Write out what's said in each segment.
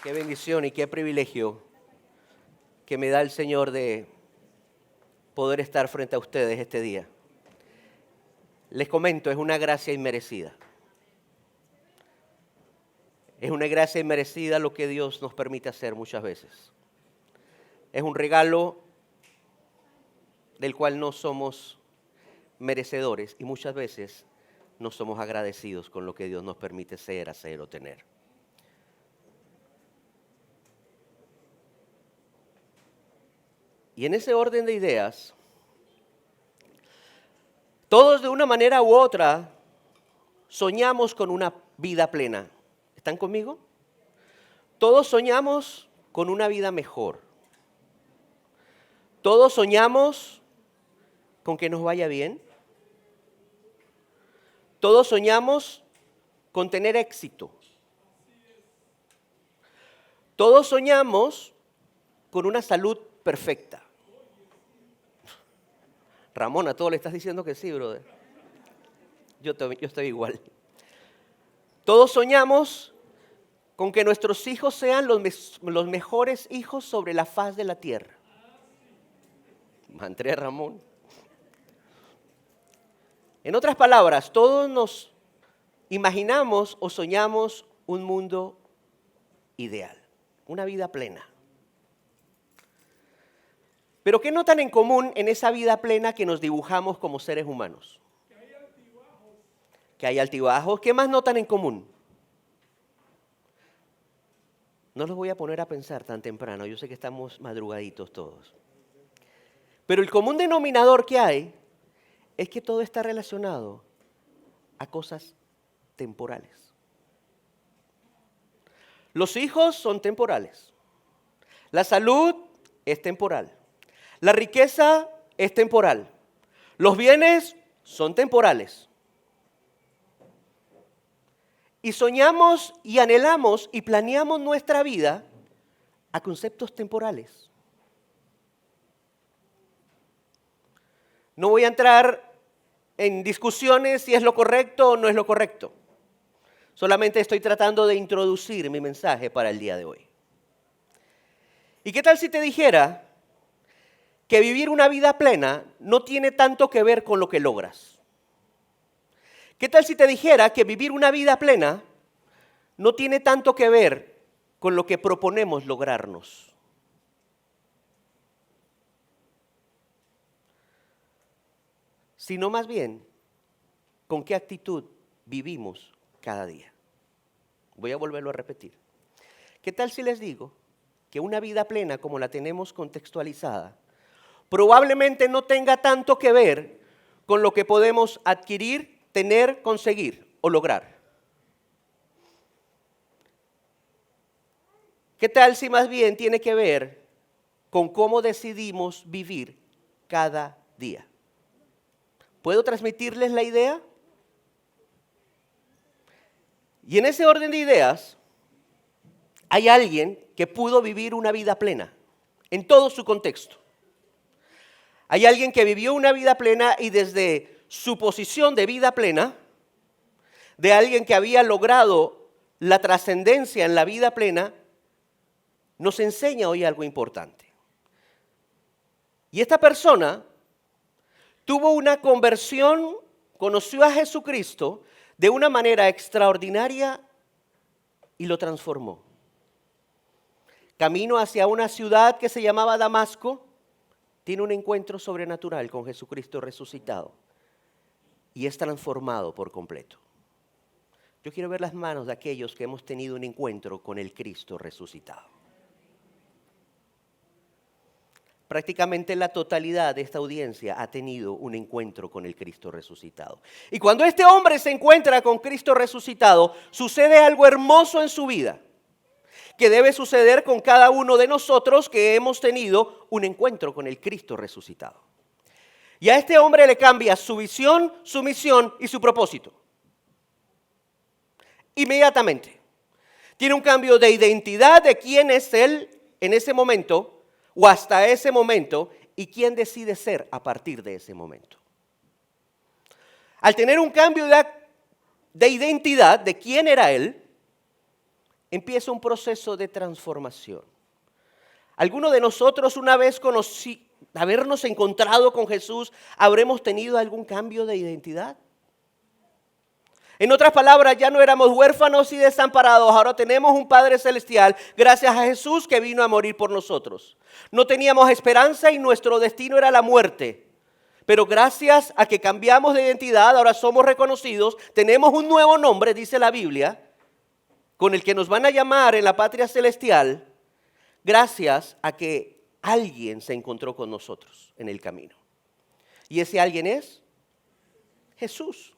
Qué bendición y qué privilegio que me da el Señor de poder estar frente a ustedes este día. Les comento, es una gracia inmerecida. Es una gracia inmerecida lo que Dios nos permite hacer muchas veces. Es un regalo del cual no somos merecedores y muchas veces no somos agradecidos con lo que Dios nos permite ser, hacer o tener. Y en ese orden de ideas, todos de una manera u otra soñamos con una vida plena. ¿Están conmigo? Todos soñamos con una vida mejor. Todos soñamos con que nos vaya bien. Todos soñamos con tener éxito. Todos soñamos con una salud perfecta. Ramón, a todos le estás diciendo que sí, brother. Yo estoy igual. Todos soñamos con que nuestros hijos sean los mejores hijos sobre la faz de la tierra. Andrés Ramón. En otras palabras, todos nos imaginamos o soñamos un mundo ideal, una vida plena. Pero ¿qué notan en común en esa vida plena que nos dibujamos como seres humanos? Que hay altibajos. ¿Qué más notan en común? No los voy a poner a pensar tan temprano, yo sé que estamos madrugaditos todos. Pero el común denominador que hay es que todo está relacionado a cosas temporales. Los hijos son temporales. La salud es temporal. La riqueza es temporal. Los bienes son temporales. Y soñamos y anhelamos y planeamos nuestra vida a conceptos temporales. No voy a entrar en discusiones si es lo correcto o no es lo correcto. Solamente estoy tratando de introducir mi mensaje para el día de hoy. ¿Y qué tal si te dijera que vivir una vida plena no tiene tanto que ver con lo que logras? ¿Qué tal si te dijera que vivir una vida plena no tiene tanto que ver con lo que proponemos lograrnos? Sino más bien, con qué actitud vivimos cada día. Voy a volverlo a repetir. ¿Qué tal si les digo que una vida plena como la tenemos contextualizada probablemente no tenga tanto que ver con lo que podemos adquirir, tener, conseguir o lograr? ¿Qué tal si más bien tiene que ver con cómo decidimos vivir cada día? ¿Puedo transmitirles la idea? Y en ese orden de ideas, hay alguien que pudo vivir una vida plena en todo su contexto. Hay alguien que vivió una vida plena y desde su posición de vida plena, de alguien que había logrado la trascendencia en la vida plena, nos enseña hoy algo importante. Y esta persona tuvo una conversión, conoció a Jesucristo de una manera extraordinaria y lo transformó. Camino hacia una ciudad que se llamaba Damasco, tiene un encuentro sobrenatural con Jesucristo resucitado y es transformado por completo. Yo quiero ver las manos de aquellos que hemos tenido un encuentro con el Cristo resucitado. Prácticamente la totalidad de esta audiencia ha tenido un encuentro con el Cristo resucitado. Y cuando este hombre se encuentra con Cristo resucitado, sucede algo hermoso en su vida, que debe suceder con cada uno de nosotros que hemos tenido un encuentro con el Cristo resucitado. Y a este hombre le cambia su visión, su misión y su propósito. Inmediatamente. Tiene un cambio de identidad de quién es él en ese momento o hasta ese momento y quién decide ser a partir de ese momento. Al tener un cambio de identidad de quién era él, empieza un proceso de transformación. Algunos de nosotros una vez habernos encontrado con Jesús, ¿habremos tenido algún cambio de identidad? En otras palabras, ya no éramos huérfanos y desamparados, ahora tenemos un Padre Celestial gracias a Jesús que vino a morir por nosotros. No teníamos esperanza y nuestro destino era la muerte. Pero gracias a que cambiamos de identidad, ahora somos reconocidos, tenemos un nuevo nombre, dice la Biblia, con el que nos van a llamar en la patria celestial, gracias a que alguien se encontró con nosotros en el camino. Y ese alguien es Jesús.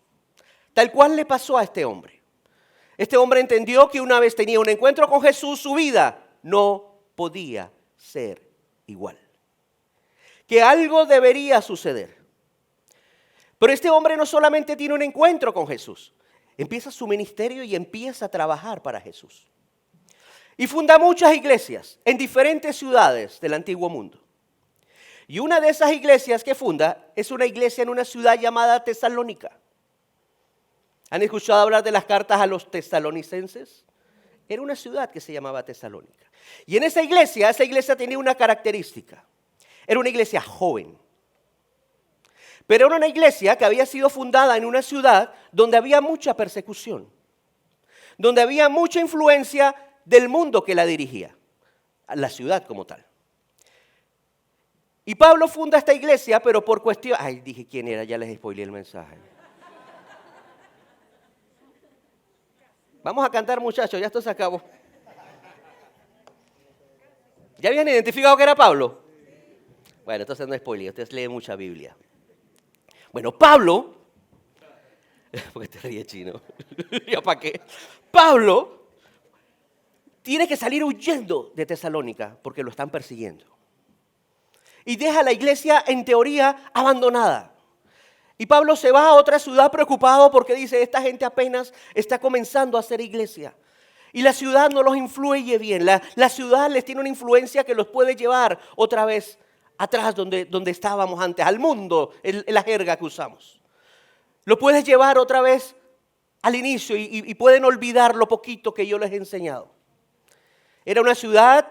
Tal cual le pasó a este hombre. Este hombre entendió que una vez tenía un encuentro con Jesús, su vida no podía ser igual. Que algo debería suceder. Pero este hombre no solamente tiene un encuentro con Jesús, empieza su ministerio y empieza a trabajar para Jesús. Y funda muchas iglesias en diferentes ciudades del antiguo mundo. Y una de esas iglesias que funda es una iglesia en una ciudad llamada Tesalónica. ¿Han escuchado hablar de las cartas a los tesalonicenses? Era una ciudad que se llamaba Tesalónica. Y en esa iglesia tenía una característica. Era una iglesia joven. Pero era una iglesia que había sido fundada en una ciudad donde había mucha persecución. Donde había mucha influencia del mundo que la dirigía. La ciudad como tal. Y Pablo funda esta iglesia, pero por cuestión... Ay, dije quién era, ya les spoileé el mensaje. Vamos a cantar, muchachos, ya esto se acabó. ¿Ya habían identificado que era Pablo? Bueno, entonces no es spoiler, ustedes leen mucha Biblia. Bueno, Pablo, porque te ríes, chino, ¿ya para qué? Pablo tiene que salir huyendo de Tesalónica porque lo están persiguiendo. Y deja la iglesia, en teoría, abandonada. Y Pablo se va a otra ciudad preocupado porque dice, esta gente apenas está comenzando a hacer iglesia. Y la ciudad no los influye bien. La ciudad les tiene una influencia que los puede llevar otra vez atrás donde estábamos antes, al mundo, la jerga que usamos. Lo puedes llevar otra vez al inicio y pueden olvidar lo poquito que yo les he enseñado. Era una ciudad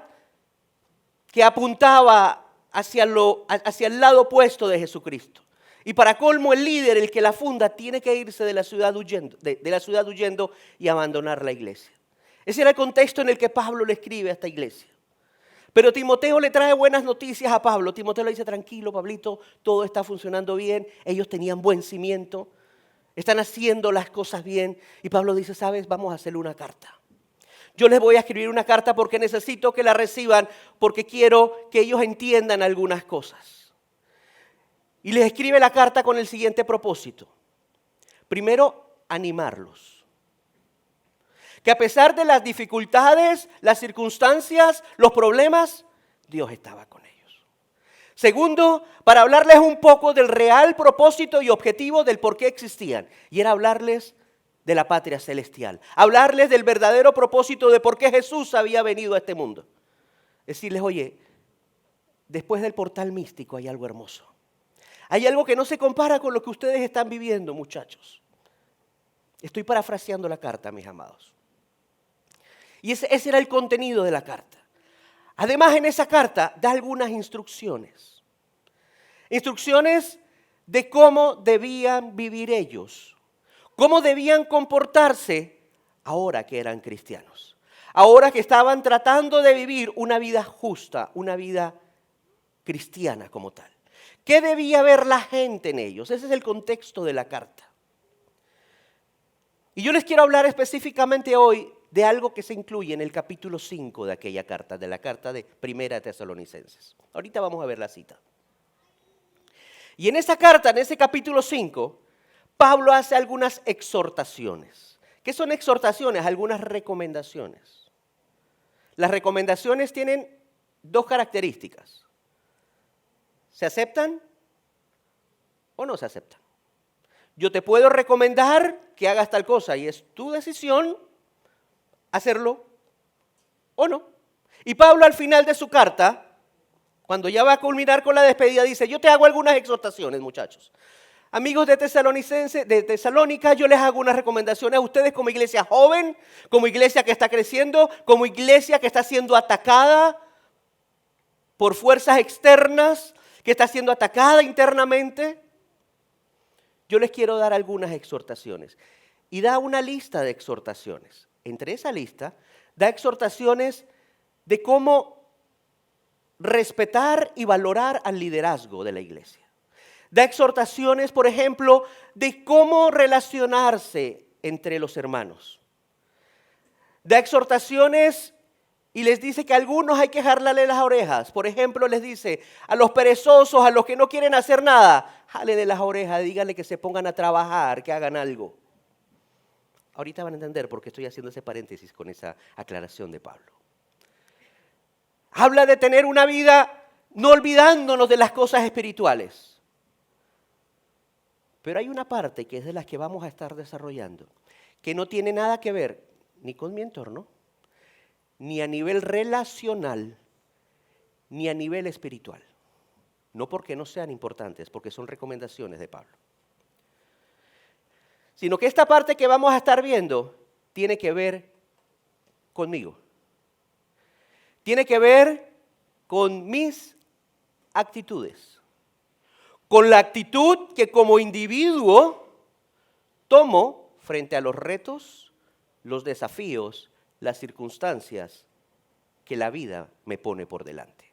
que apuntaba hacia el lado opuesto de Jesucristo. Y para colmo, el líder, el que la funda, tiene que irse de la ciudad huyendo y abandonar la iglesia. Ese era el contexto en el que Pablo le escribe a esta iglesia. Pero Timoteo le trae buenas noticias a Pablo. Timoteo le dice, tranquilo, Pablito, todo está funcionando bien. Ellos tenían buen cimiento, están haciendo las cosas bien. Y Pablo dice, ¿sabes? Vamos a hacerle una carta. Yo les voy a escribir una carta porque necesito que la reciban, porque quiero que ellos entiendan algunas cosas. Y les escribe la carta con el siguiente propósito. Primero, animarlos. Que a pesar de las dificultades, las circunstancias, los problemas, Dios estaba con ellos. Segundo, para hablarles un poco del real propósito y objetivo del por qué existían. Y era hablarles de la patria celestial. Hablarles del verdadero propósito de por qué Jesús había venido a este mundo. Decirles, oye, después del portal místico hay algo hermoso. Hay algo que no se compara con lo que ustedes están viviendo, muchachos. Estoy parafraseando la carta, mis amados. Y ese era el contenido de la carta. Además, en esa carta da algunas instrucciones. Instrucciones de cómo debían vivir ellos. Cómo debían comportarse ahora que eran cristianos. Ahora que estaban tratando de vivir una vida justa, una vida cristiana como tal. ¿Qué debía ver la gente en ellos? Ese es el contexto de la carta. Y yo les quiero hablar específicamente hoy de algo que se incluye en el capítulo 5 de aquella carta, de la carta de Primera de Tesalonicenses. Ahorita vamos a ver la cita. Y en esa carta, en ese capítulo 5, Pablo hace algunas exhortaciones. ¿Qué son exhortaciones? Algunas recomendaciones. Las recomendaciones tienen dos características. ¿Se aceptan o no se aceptan? Yo te puedo recomendar que hagas tal cosa y es tu decisión hacerlo o no. Y Pablo al final de su carta, cuando ya va a culminar con la despedida, dice, yo te hago algunas exhortaciones, muchachos. Amigos de Tesalónica, yo les hago unas recomendaciones a ustedes como iglesia joven, como iglesia que está creciendo, como iglesia que está siendo atacada por fuerzas externas, que está siendo atacada internamente. Yo les quiero dar algunas exhortaciones. Y da una lista de exhortaciones. Entre esa lista, da exhortaciones de cómo respetar y valorar al liderazgo de la iglesia. Da exhortaciones, por ejemplo, de cómo relacionarse entre los hermanos. Da exhortaciones y les dice que a algunos hay que jalarle las orejas. Por ejemplo, les dice a los perezosos, a los que no quieren hacer nada, jálenle las orejas, díganle que se pongan a trabajar, que hagan algo. Ahorita van a entender por qué estoy haciendo ese paréntesis con esa aclaración de Pablo. Habla de tener una vida no olvidándonos de las cosas espirituales. Pero hay una parte que es de las que vamos a estar desarrollando, que no tiene nada que ver ni con mi entorno, ni a nivel relacional, ni a nivel espiritual. No porque no sean importantes, porque son recomendaciones de Pablo. Sino que esta parte que vamos a estar viendo tiene que ver conmigo. Tiene que ver con mis actitudes. Con la actitud que como individuo tomo frente a los retos, los desafíos, las circunstancias que la vida me pone por delante.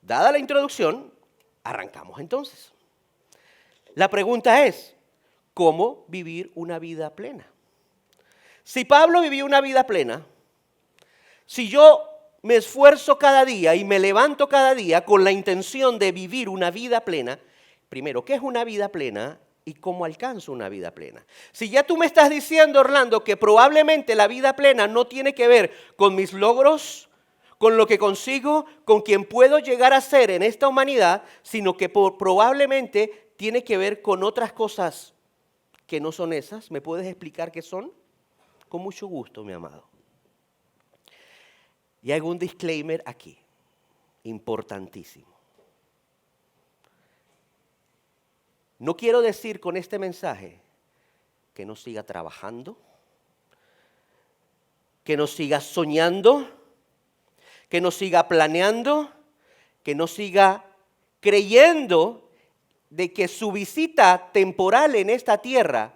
Dada la introducción, arrancamos entonces. La pregunta es, ¿cómo vivir una vida plena? Si Pablo vivió una vida plena, si yo me esfuerzo cada día y me levanto cada día con la intención de vivir una vida plena, primero, ¿qué es una vida plena y cómo alcanzo una vida plena? Si ya tú me estás diciendo, Orlando, que probablemente la vida plena no tiene que ver con mis logros, con lo que consigo, con quien puedo llegar a ser en esta humanidad, sino que probablemente tiene que ver con otras cosas que no son esas, ¿me puedes explicar qué son? Con mucho gusto, mi amado. Y hago un disclaimer aquí, importantísimo. No quiero decir con este mensaje que no siga trabajando, que no siga soñando, que no siga planeando, que no siga creyendo de que su visita temporal en esta tierra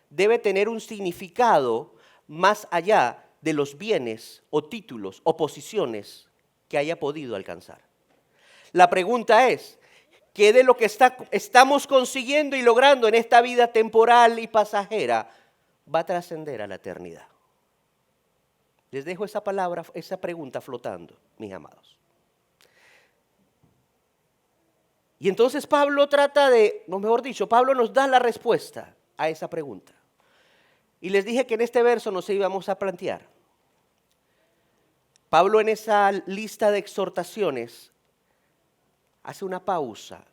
debe tener un significado más allá de los bienes o títulos o posiciones que haya podido alcanzar. La pregunta es, ¿qué de lo que estamos consiguiendo y logrando en esta vida temporal y pasajera va a trascender a la eternidad? Les dejo esa pregunta flotando, mis amados. Y entonces Pablo Pablo nos da la respuesta a esa pregunta. Y les dije que en este verso nos íbamos a plantear. Pablo en esa lista de exhortaciones hace una pausa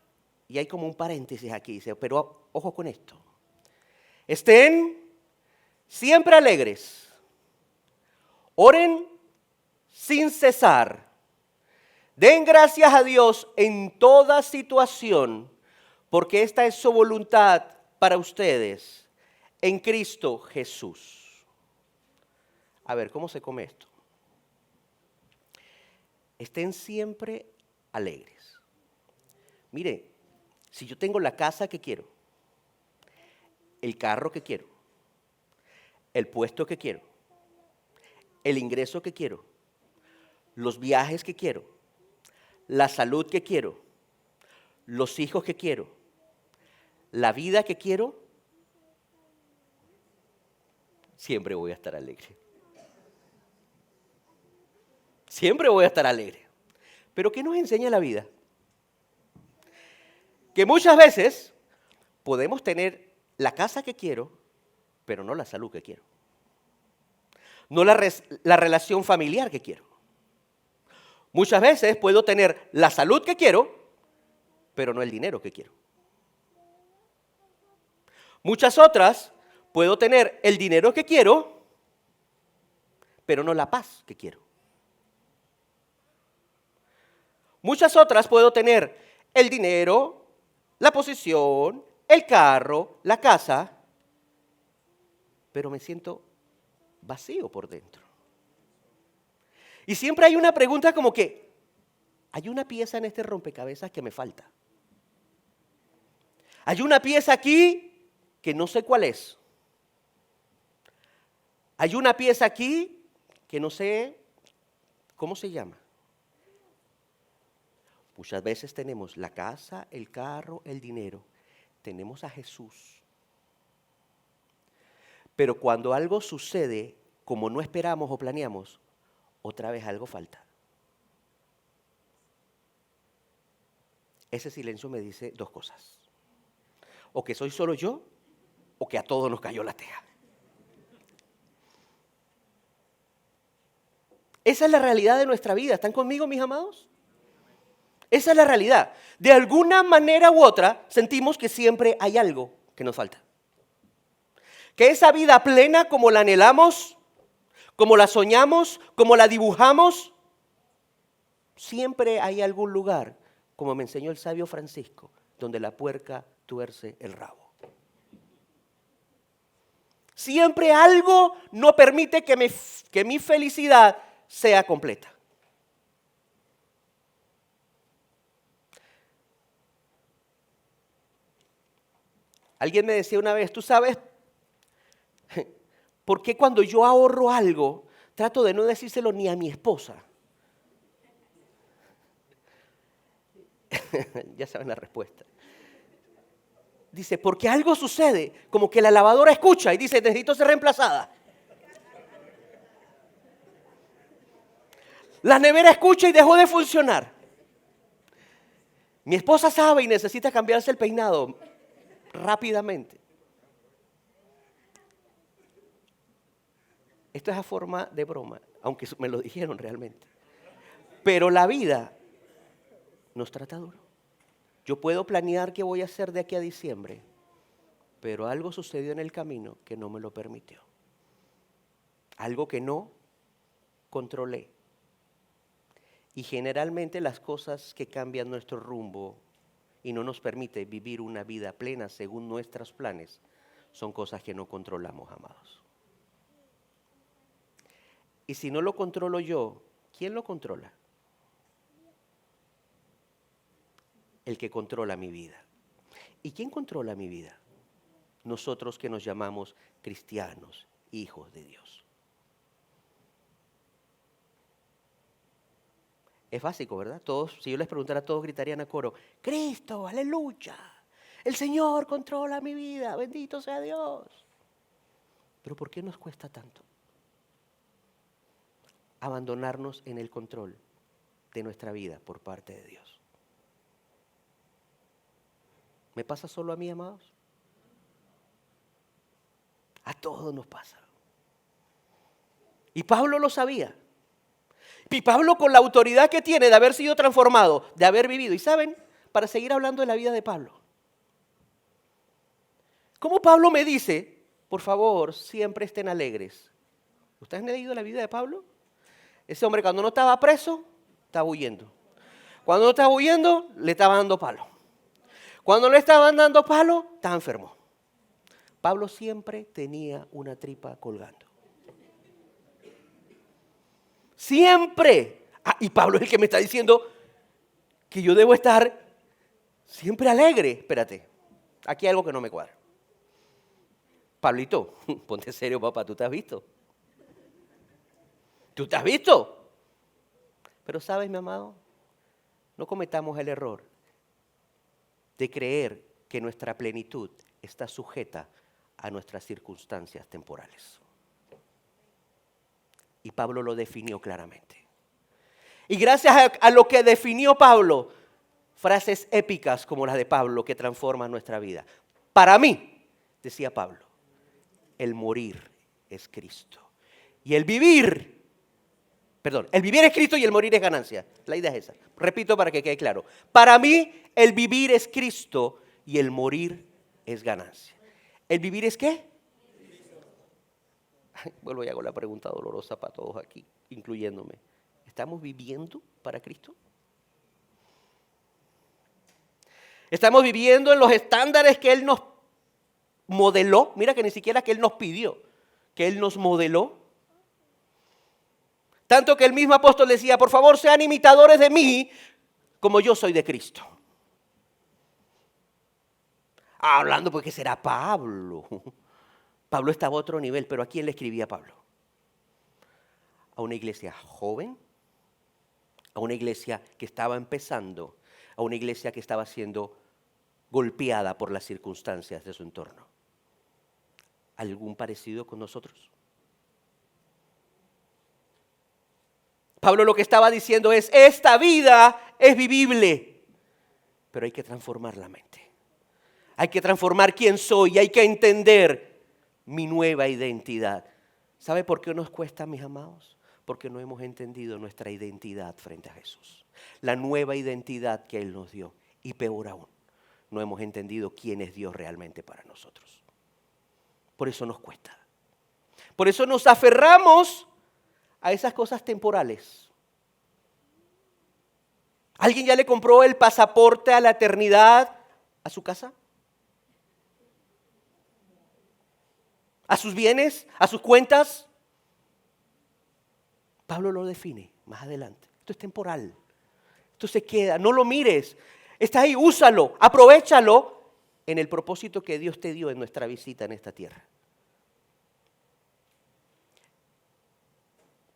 y hay como un paréntesis aquí, dice, pero ojo con esto. Estén siempre alegres, oren sin cesar, den gracias a Dios en toda situación, porque esta es su voluntad para ustedes en Cristo Jesús. A ver, ¿cómo se come esto? Estén siempre alegres. Mire, si yo tengo la casa que quiero, el carro que quiero, el puesto que quiero, el ingreso que quiero, los viajes que quiero, la salud que quiero, los hijos que quiero, la vida que quiero, siempre voy a estar alegre. Siempre voy a estar alegre. Pero ¿qué nos enseña la vida? Que muchas veces podemos tener la casa que quiero, pero no la salud que quiero. No la relación familiar que quiero. Muchas veces puedo tener la salud que quiero, pero no el dinero que quiero. Muchas otras puedo tener el dinero que quiero, pero no la paz que quiero. Muchas otras puedo tener el dinero, la posición, el carro, la casa, pero me siento vacío por dentro. Y siempre hay una pregunta como que, hay una pieza en este rompecabezas que me falta. Hay una pieza aquí que no sé cuál es. Hay una pieza aquí que no sé cómo se llama. Muchas veces tenemos la casa, el carro, el dinero. Tenemos a Jesús. Pero cuando algo sucede como no esperamos o planeamos, otra vez algo falta. Ese silencio me dice dos cosas. O que soy solo yo, o que a todos nos cayó la teja. Esa es la realidad de nuestra vida. ¿Están conmigo, mis amados? Esa es la realidad. De alguna manera u otra, sentimos que siempre hay algo que nos falta. Que esa vida plena, como la anhelamos, como la soñamos, como la dibujamos, siempre hay algún lugar, como me enseñó el sabio Francisco, donde la puerca tuerce el rabo. Siempre algo no permite que mi felicidad sea completa. Alguien me decía una vez, ¿tú sabes por qué cuando yo ahorro algo trato de no decírselo ni a mi esposa? Ya saben la respuesta. Dice, porque algo sucede, como que la lavadora escucha y dice, necesito ser reemplazada. La nevera escucha y dejó de funcionar. Mi esposa sabe y necesita cambiarse el peinado rápidamente. Esto es a forma de broma, aunque me lo dijeron realmente. Pero la vida nos trata duro. Yo puedo planear qué voy a hacer de aquí a diciembre, pero algo sucedió en el camino que no me lo permitió. Algo que no controlé. Y generalmente las cosas que cambian nuestro rumbo y no nos permite vivir una vida plena según nuestros planes son cosas que no controlamos, amados. Y si no lo controlo yo, ¿quién lo controla? El que controla mi vida. ¿Y quién controla mi vida? Nosotros que nos llamamos cristianos, hijos de Dios. Es básico, ¿verdad? Todos, si yo les preguntara a todos, gritarían a coro, Cristo, aleluya, el Señor controla mi vida, bendito sea Dios. Pero ¿por qué nos cuesta tanto abandonarnos en el control de nuestra vida por parte de Dios? ¿Me pasa solo a mí, amados? A todos nos pasa. Y Pablo lo sabía. Y Pablo, con la autoridad que tiene de haber sido transformado, de haber vivido. Y saben, para seguir hablando de la vida de Pablo, ¿cómo Pablo me dice, por favor, siempre estén alegres? ¿Ustedes han leído la vida de Pablo? Ese hombre cuando no estaba preso, estaba huyendo. Cuando no estaba huyendo, le estaba dando palo. Cuando le estaban dando palo, estaba enfermo. Pablo siempre tenía una tripa colgando. Siempre. Y Pablo es el que me está diciendo que yo debo estar siempre alegre. Espérate, aquí hay algo que no me cuadra. Pablito, ponte serio, papá, ¿tú te has visto? ¿Tú te has visto? Pero sabes, mi amado, no cometamos el error de creer que nuestra plenitud está sujeta a nuestras circunstancias temporales. Y Pablo lo definió claramente. Y gracias a lo que definió Pablo, frases épicas como las de Pablo que transforman nuestra vida. Para mí, decía Pablo, el morir es Cristo. Y el vivir es Cristo y el morir es ganancia. La idea es esa. Repito para que quede claro. Para mí, el vivir es Cristo y el morir es ganancia. ¿El vivir es qué? Vuelvo y hago la pregunta dolorosa para todos aquí, incluyéndome. ¿Estamos viviendo para Cristo? Estamos viviendo en los estándares que Él nos modeló. Mira que ni siquiera que Él nos pidió, que Él nos modeló. Tanto que el mismo apóstol decía, por favor, sean imitadores de mí como yo soy de Cristo. Hablando porque será Pablo. Pablo estaba a otro nivel, pero ¿a quién le escribía Pablo? A una iglesia joven, a una iglesia que estaba empezando, a una iglesia que estaba siendo golpeada por las circunstancias de su entorno. ¿Algún parecido con nosotros? Pablo lo que estaba diciendo es, esta vida es vivible, pero hay que transformar la mente. Hay que transformar quién soy, hay que entender mi nueva identidad. ¿Sabe por qué nos cuesta, mis amados? Porque no hemos entendido nuestra identidad frente a Jesús. La nueva identidad que Él nos dio. Y peor aún, no hemos entendido quién es Dios realmente para nosotros. Por eso nos cuesta. Por eso nos aferramos a esas cosas temporales. ¿Alguien ya le compró el pasaporte a la eternidad a su casa? ¿A sus bienes? ¿A sus cuentas? Pablo lo define más adelante. Esto es temporal. Esto se queda. No lo mires. Está ahí, úsalo, aprovéchalo en el propósito que Dios te dio en nuestra visita en esta tierra.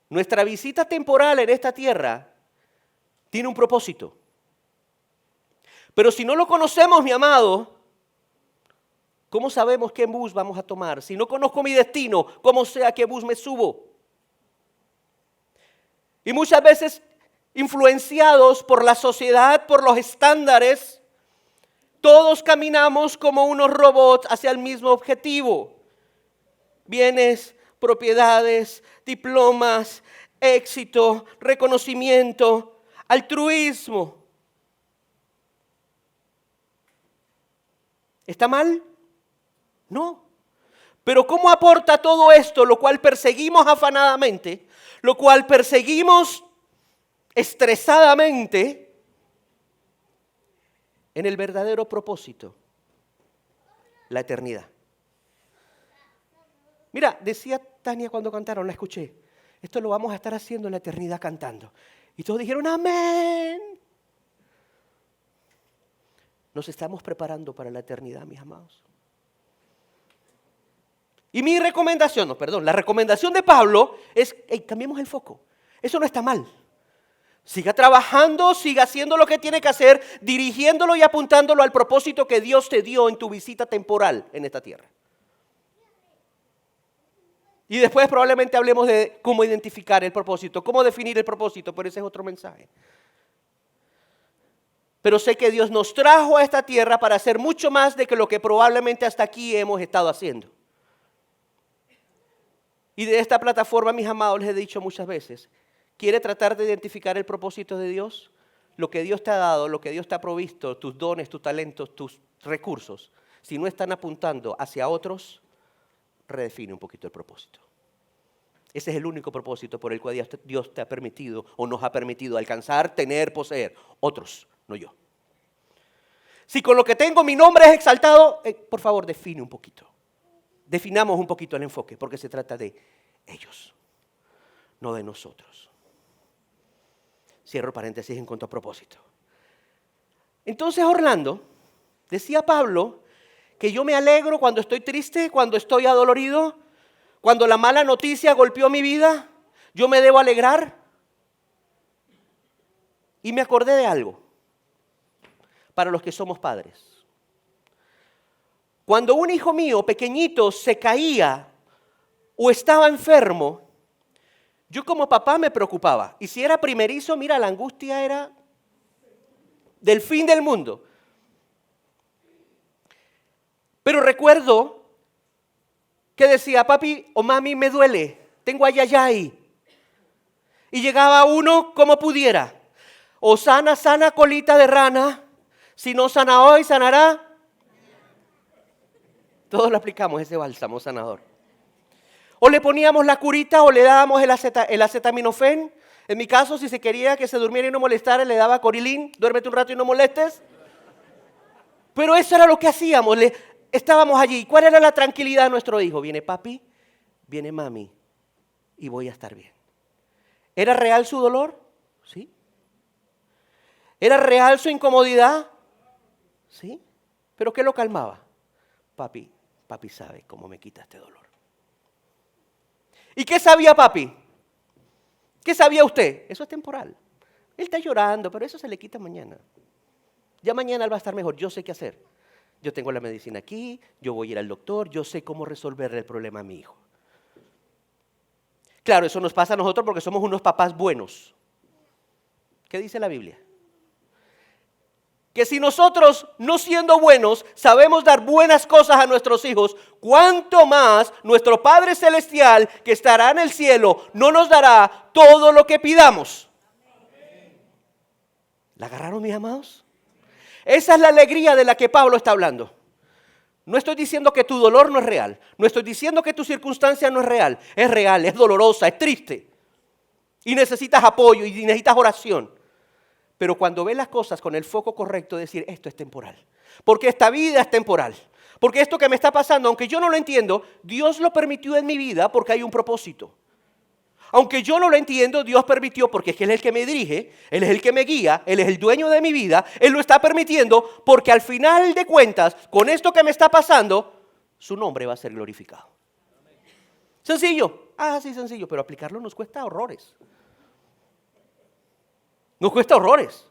Nuestra visita temporal en esta tierra tiene un propósito. Pero si no lo conocemos, mi amado, ¿cómo sabemos qué bus vamos a tomar? Si no conozco mi destino, ¿cómo sé a qué bus me subo? Y muchas veces, influenciados por la sociedad, por los estándares, todos caminamos como unos robots hacia el mismo objetivo. Bienes, propiedades, diplomas, éxito, reconocimiento, altruismo. ¿Está mal? No. Pero ¿cómo aporta todo esto, lo cual perseguimos afanadamente, lo cual perseguimos estresadamente, en el verdadero propósito? La eternidad. Mira, decía Tania cuando cantaron, la escuché, esto lo vamos a estar haciendo en la eternidad cantando. Y todos dijeron, amén. Nos estamos preparando para la eternidad, mis amados. Y mi recomendación, la recomendación de Pablo es, cambiemos el foco. Eso no está mal. Siga trabajando, siga haciendo lo que tiene que hacer, dirigiéndolo y apuntándolo al propósito que Dios te dio en tu visita temporal en esta tierra. Y después probablemente hablemos de cómo identificar el propósito, cómo definir el propósito, pero ese es otro mensaje. Pero sé que Dios nos trajo a esta tierra para hacer mucho más de que lo que probablemente hasta aquí hemos estado haciendo. Y de esta plataforma, mis amados, les he dicho muchas veces, ¿quiere tratar de identificar el propósito de Dios? Lo que Dios te ha dado, lo que Dios te ha provisto, tus dones, tus talentos, tus recursos, si no están apuntando hacia otros, redefine un poquito el propósito. Ese es el único propósito por el cual Dios te ha permitido o nos ha permitido alcanzar, tener, poseer. Otros, no yo. Si con lo que tengo mi nombre es exaltado, por favor, define un poquito. Definamos un poquito el enfoque, porque se trata de ellos, no de nosotros. Cierro paréntesis en cuanto a propósito. Entonces, Orlando, decía Pablo, que yo me alegro cuando estoy triste, cuando estoy adolorido, cuando la mala noticia golpeó mi vida, yo me debo alegrar. Y me acordé de algo, para los que somos padres. Cuando un hijo mío pequeñito se caía o estaba enfermo, yo como papá me preocupaba. Y si era primerizo, mira, la angustia era del fin del mundo. Pero recuerdo que decía, papi o mami, me duele, tengo ayayay. Y llegaba uno como pudiera. O sana, sana colita de rana. Si no sana hoy, sanará. Todos lo aplicamos ese bálsamo sanador. O le poníamos la curita o le dábamos el acetaminofén. En mi caso, si se quería que se durmiera y no molestara, le daba corilín. Duérmete un rato y no molestes. Pero eso era lo que hacíamos. Estábamos allí. ¿Cuál era la tranquilidad de nuestro hijo? Viene papi, viene mami y voy a estar bien. ¿Era real su dolor? Sí. ¿Era real su incomodidad? Sí. ¿Pero qué lo calmaba? Papi sabe cómo me quita este dolor. ¿Y qué sabía papi? ¿Qué sabía usted? Eso es temporal. Él está llorando, pero eso se le quita mañana. Ya mañana él va a estar mejor, yo sé qué hacer. Yo tengo la medicina aquí, yo voy a ir al doctor, yo sé cómo resolver el problema a mi hijo. Claro, eso nos pasa a nosotros porque somos unos papás buenos. ¿Qué dice la Biblia? Que si nosotros, no siendo buenos, sabemos dar buenas cosas a nuestros hijos, cuánto más nuestro Padre Celestial, que estará en el cielo, no nos dará todo lo que pidamos. ¿La agarraron, mis amados? Esa es la alegría de la que Pablo está hablando. No estoy diciendo que tu dolor no es real. No estoy diciendo que tu circunstancia no es real. Es real, es dolorosa, es triste. Y necesitas apoyo y necesitas oración. Pero cuando ves las cosas con el foco correcto, decir, esto es temporal. Porque esta vida es temporal. Porque esto que me está pasando, aunque yo no lo entiendo, Dios lo permitió en mi vida porque hay un propósito. Aunque yo no lo entiendo, Dios permitió porque es que Él es el que me dirige, Él es el que me guía, Él es el dueño de mi vida, Él lo está permitiendo porque al final de cuentas, con esto que me está pasando, su nombre va a ser glorificado. Sencillo, sí, sencillo, pero aplicarlo nos cuesta horrores. Nos cuesta horrores.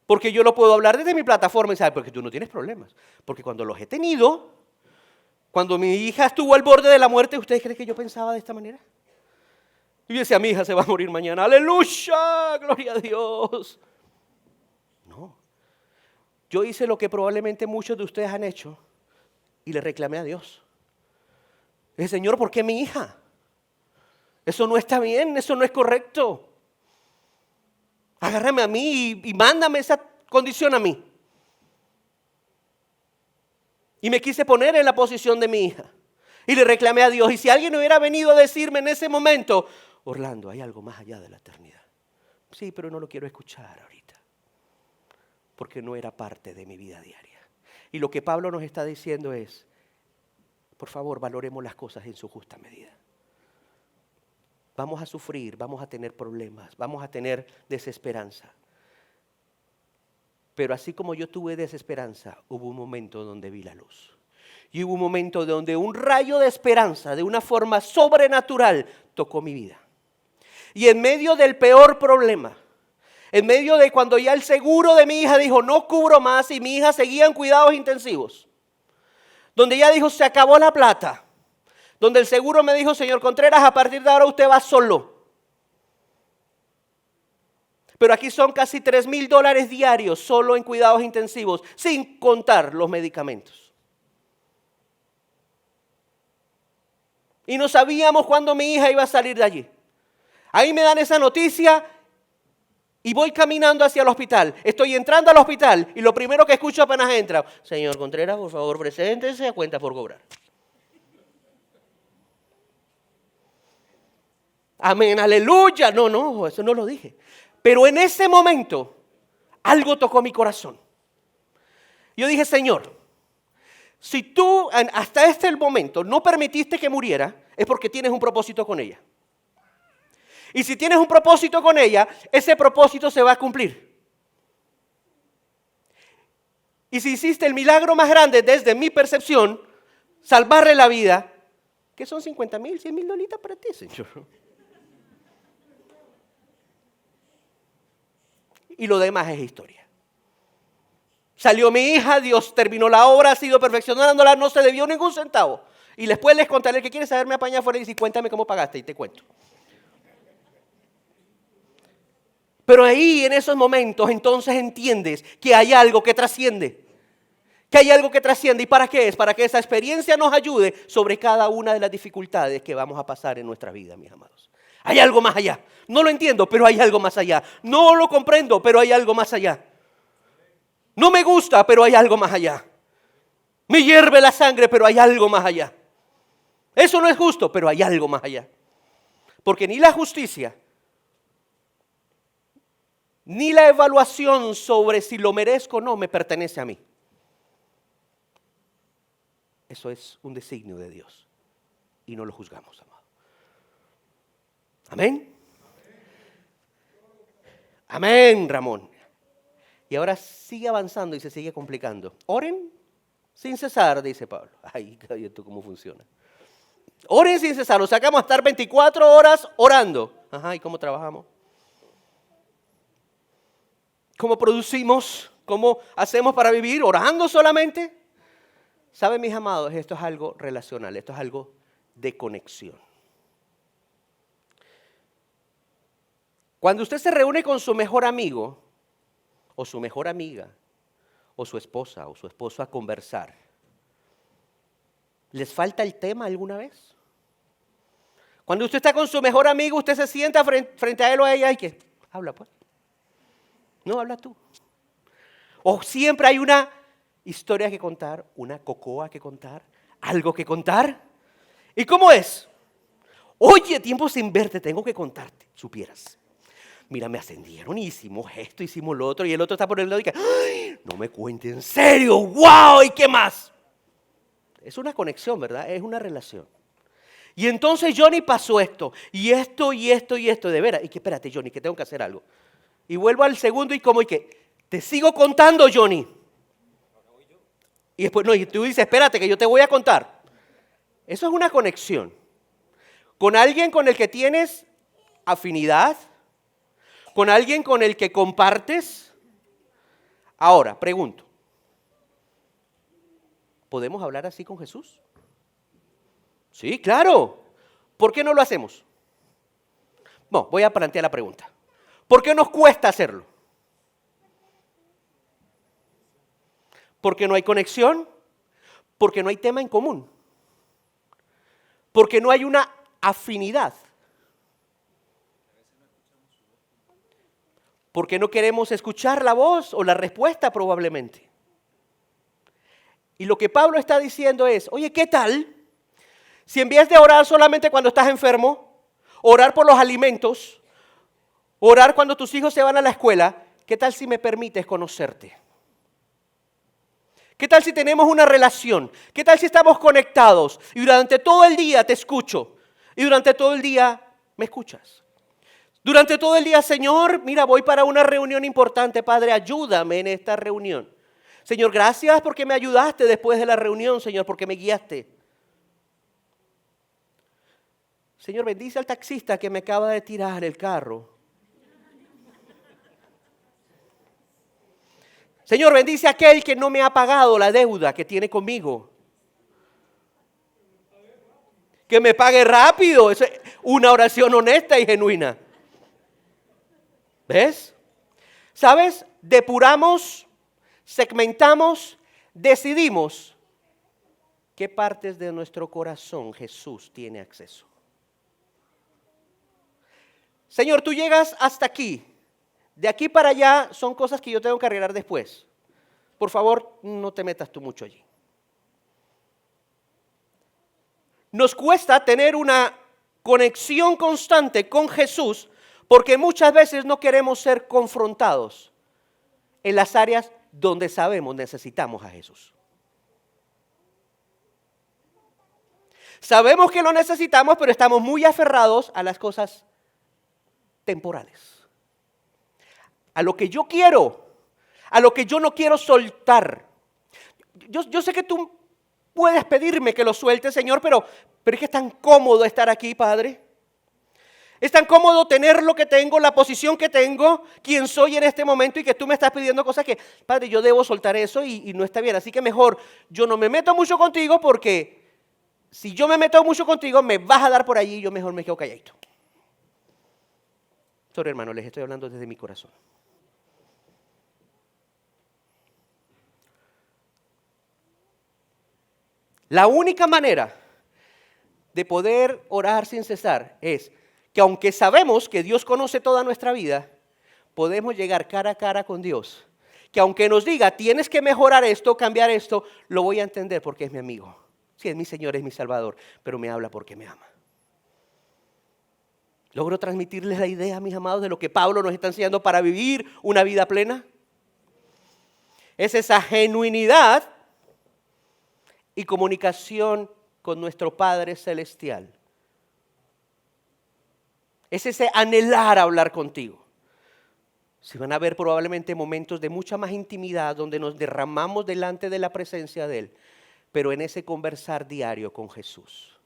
Porque yo lo puedo hablar desde mi plataforma y sabe, porque tú no tienes problemas. Porque cuando los he tenido, cuando mi hija estuvo al borde de la muerte, ¿ustedes creen que yo pensaba de esta manera? Y yo decía, mi hija se va a morir mañana. ¡Aleluya! ¡Gloria a Dios! No. Yo hice lo que probablemente muchos de ustedes han hecho y le reclamé a Dios. Le dije, Señor, ¿por qué mi hija? Eso no está bien, eso no es correcto. Agárrame a mí y mándame esa condición a mí. Y me quise poner en la posición de mi hija. Y le reclamé a Dios. Y si alguien hubiera venido a decirme en ese momento, Orlando, hay algo más allá de la eternidad. Sí, pero no lo quiero escuchar ahorita. Porque no era parte de mi vida diaria. Y lo que Pablo nos está diciendo es, por favor, valoremos las cosas en su justa medida. Vamos a sufrir, vamos a tener problemas, vamos a tener desesperanza. Pero así como yo tuve desesperanza, hubo un momento donde vi la luz. Y hubo un momento donde un rayo de esperanza, de una forma sobrenatural, tocó mi vida. Y en medio del peor problema, en medio de cuando ya el seguro de mi hija dijo, no cubro más, y mi hija seguía en cuidados intensivos, donde ella dijo, se acabó la plata, donde el seguro me dijo, señor Contreras, a partir de ahora usted va solo. Pero aquí son casi $3,000 diarios solo en cuidados intensivos, sin contar los medicamentos. Y no sabíamos cuándo mi hija iba a salir de allí. Ahí me dan esa noticia y voy caminando hacia el hospital. Estoy entrando al hospital y lo primero que escucho apenas entra, señor Contreras, por favor, preséntese a cuenta por cobrar. Amén, aleluya. No, eso no lo dije. Pero en ese momento, algo tocó mi corazón. Yo dije, Señor, si tú hasta este momento no permitiste que muriera, es porque tienes un propósito con ella. Y si tienes un propósito con ella, ese propósito se va a cumplir. Y si hiciste el milagro más grande desde mi percepción, salvarle la vida, ¿qué son 50,000, 100,000 dolitas para ti, Señor? Y lo demás es historia. Salió mi hija, Dios terminó la obra, ha sido perfeccionándola, no se debió ningún centavo. Y después les contaré, el que quiere saber me apaña afuera y dice, cuéntame cómo pagaste y te cuento. Pero ahí, en esos momentos, entonces entiendes que hay algo que trasciende. Que hay algo que trasciende. ¿Y para qué es? Para que esa experiencia nos ayude sobre cada una de las dificultades que vamos a pasar en nuestra vida, mis amados. Hay algo más allá. No lo entiendo, pero hay algo más allá. No lo comprendo, pero hay algo más allá. No me gusta, pero hay algo más allá. Me hierve la sangre, pero hay algo más allá. Eso no es justo, pero hay algo más allá. Porque ni la justicia, ni la evaluación sobre si lo merezco o no me pertenece a mí. eso es un designio de Dios y no lo juzgamos, amado. Amén. Amén, Ramón. Y ahora sigue avanzando y se sigue complicando. Oren sin cesar, dice Pablo. Ay, ¿esto cómo funciona? Oren sin cesar, o sea que vamos a estar 24 horas orando. Ajá, ¿y cómo trabajamos? ¿Cómo producimos? ¿Cómo hacemos para vivir? ¿Orando solamente? ¿Saben, mis amados? Esto es algo relacional, esto es algo de conexión. Cuando usted se reúne con su mejor amigo, o su mejor amiga, o su esposa, o su esposo a conversar, ¿les falta el tema alguna vez? Cuando usted está con su mejor amigo, usted se sienta frente a él o a ella y que habla pues. No, habla tú. O siempre hay una historia que contar, una cocoa que contar, algo que contar. ¿Y cómo es? Oye, tiempo sin verte, tengo que contarte, supieras. Mira, me ascendieron y hicimos esto, hicimos lo otro, y el otro está por el lado y que, ¡ay! No me cuente, en serio, wow, ¿y qué más? Es una conexión, ¿verdad? Es una relación. Y entonces, Johnny, pasó esto, y esto, y esto, y esto, de veras. Y que, espérate, Johnny, que tengo que hacer algo. Y vuelvo al segundo y como, y que, te sigo contando, Johnny. Y después, no, y tú dices, espérate, que yo te voy a contar. Eso es una conexión. Con alguien con el que tienes afinidad, con alguien con el que compartes. Ahora, pregunto, ¿podemos hablar así con Jesús? Sí, claro. ¿Por qué no lo hacemos? No, voy a plantear la pregunta. ¿Por qué nos cuesta hacerlo? Porque no hay conexión, porque no hay tema en común, porque no hay una afinidad, porque no queremos escuchar la voz o la respuesta probablemente. Y lo que Pablo está diciendo es, oye, ¿qué tal si en vez de orar solamente cuando estás enfermo, orar por los alimentos, orar cuando tus hijos se van a la escuela, qué tal si me permites conocerte? ¿Qué tal si tenemos una relación? ¿Qué tal si estamos conectados y durante todo el día te escucho y durante todo el día me escuchas? Durante todo el día, Señor, mira, voy para una reunión importante, Padre, ayúdame en esta reunión. Señor, gracias porque me ayudaste después de la reunión, Señor, porque me guiaste. Señor, bendice al taxista que me acaba de tirar el carro. Señor, bendice a aquel que no me ha pagado la deuda que tiene conmigo. Que me pague rápido. Es una oración honesta y genuina. ¿Ves? ¿Sabes? Depuramos, segmentamos, decidimos qué partes de nuestro corazón Jesús tiene acceso. Señor, tú llegas hasta aquí. De aquí para allá son cosas que yo tengo que arreglar después. Por favor, no te metas tú mucho allí. Nos cuesta tener una conexión constante con Jesús porque muchas veces no queremos ser confrontados en las áreas donde sabemos necesitamos a Jesús. Sabemos que lo necesitamos, pero estamos muy aferrados a las cosas temporales. A lo que yo quiero, a lo que yo no quiero soltar. Yo sé que tú puedes pedirme que lo suelte, Señor, pero es que es tan cómodo estar aquí, Padre. Es tan cómodo tener lo que tengo, la posición que tengo, quien soy en este momento y que tú me estás pidiendo cosas que, Padre, yo debo soltar eso y no está bien. Así que mejor yo no me meto mucho contigo porque si yo me meto mucho contigo me vas a dar por allí y yo mejor me quedo calladito. Sorry, hermano, les estoy hablando desde mi corazón. La única manera de poder orar sin cesar es que aunque sabemos que Dios conoce toda nuestra vida, podemos llegar cara a cara con Dios. Que aunque nos diga, tienes que mejorar esto, cambiar esto, lo voy a entender porque es mi amigo. Sí, es mi Señor, es mi Salvador, pero me habla porque me ama. ¿Logro transmitirles la idea, mis amados, de lo que Pablo nos está enseñando para vivir una vida plena? Es esa genuinidad y comunicación con nuestro Padre Celestial. Es ese anhelar hablar contigo. Se van a ver probablemente momentos de mucha más intimidad donde nos derramamos delante de la presencia de Él, pero en ese conversar diario con Jesús.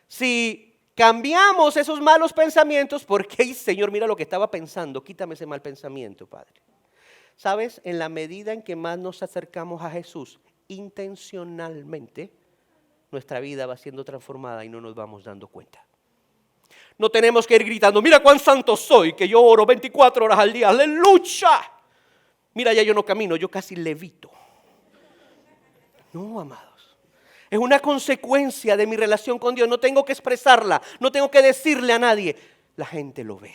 Si cambiamos esos malos pensamientos, porque Señor, mira lo que estaba pensando, quítame ese mal pensamiento, Padre. ¿Sabes? En la medida en que más nos acercamos a Jesús, intencionalmente, nuestra vida va siendo transformada y no nos vamos dando cuenta. No tenemos que ir gritando, mira cuán santo soy, que yo oro 24 horas al día, aleluya. Mira, ya yo no camino, yo casi levito. No, amados. Es una consecuencia de mi relación con Dios. No tengo que expresarla, no tengo que decirle a nadie. La gente lo ve,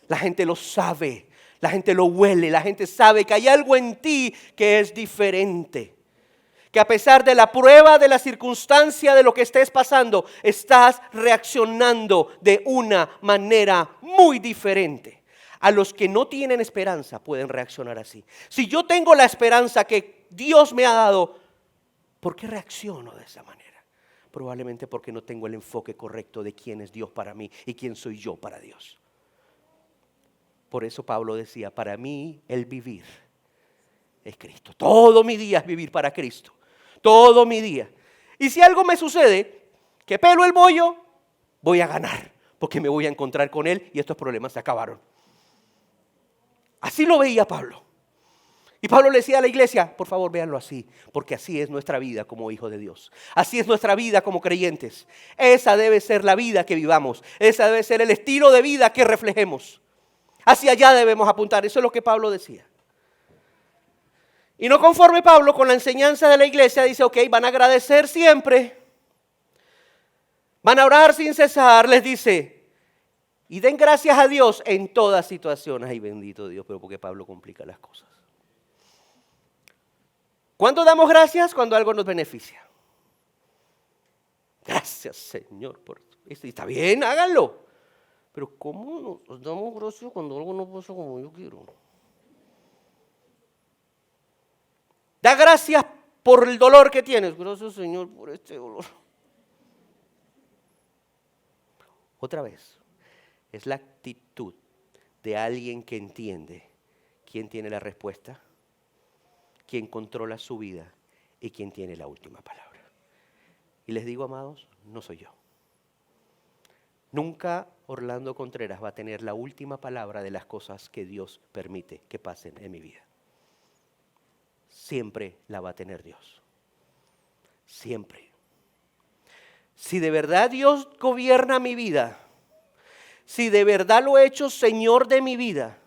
la gente lo sabe, la gente lo huele, la gente sabe que hay algo en ti que es diferente. Que a pesar de la prueba, de la circunstancia, de lo que estés pasando, estás reaccionando de una manera muy diferente. A los que no tienen esperanza pueden reaccionar así. Si yo tengo la esperanza que Dios me ha dado, ¿por qué reacciono de esa manera? Probablemente porque no tengo el enfoque correcto de quién es Dios para mí y quién soy yo para Dios. Por eso Pablo decía, para mí el vivir es Cristo. Todo mi día es vivir para Cristo. Todo mi día. Y si algo me sucede, que pelo el bollo, voy a ganar, porque me voy a encontrar con Él y estos problemas se acabaron. Así lo veía Pablo. Y Pablo le decía a la iglesia, por favor véanlo así, porque así es nuestra vida como hijos de Dios. Así es nuestra vida como creyentes. Esa debe ser la vida que vivamos. Esa debe ser el estilo de vida que reflejemos. Hacia allá debemos apuntar. Eso es lo que Pablo decía. Y no conforme Pablo con la enseñanza de la iglesia, dice, ok, van a agradecer siempre, van a orar sin cesar, les dice, y den gracias a Dios en todas situaciones. Ay, bendito Dios, pero porque Pablo complica las cosas. ¿Cuándo damos gracias? Cuando algo nos beneficia. Gracias, Señor, por esto. Y está bien, háganlo. Pero ¿cómo nos damos gracias cuando algo no pasa como yo quiero? Da gracias por el dolor que tienes. Gracias, Señor, por este dolor. Otra vez, es la actitud de alguien que entiende quién tiene la respuesta, quién controla su vida y quién tiene la última palabra. Y les digo, amados, no soy yo. Nunca Orlando Contreras va a tener la última palabra de las cosas que Dios permite que pasen en mi vida. Siempre la va a tener Dios. Siempre. Si de verdad Dios gobierna mi vida, si de verdad lo he hecho Señor de mi vida,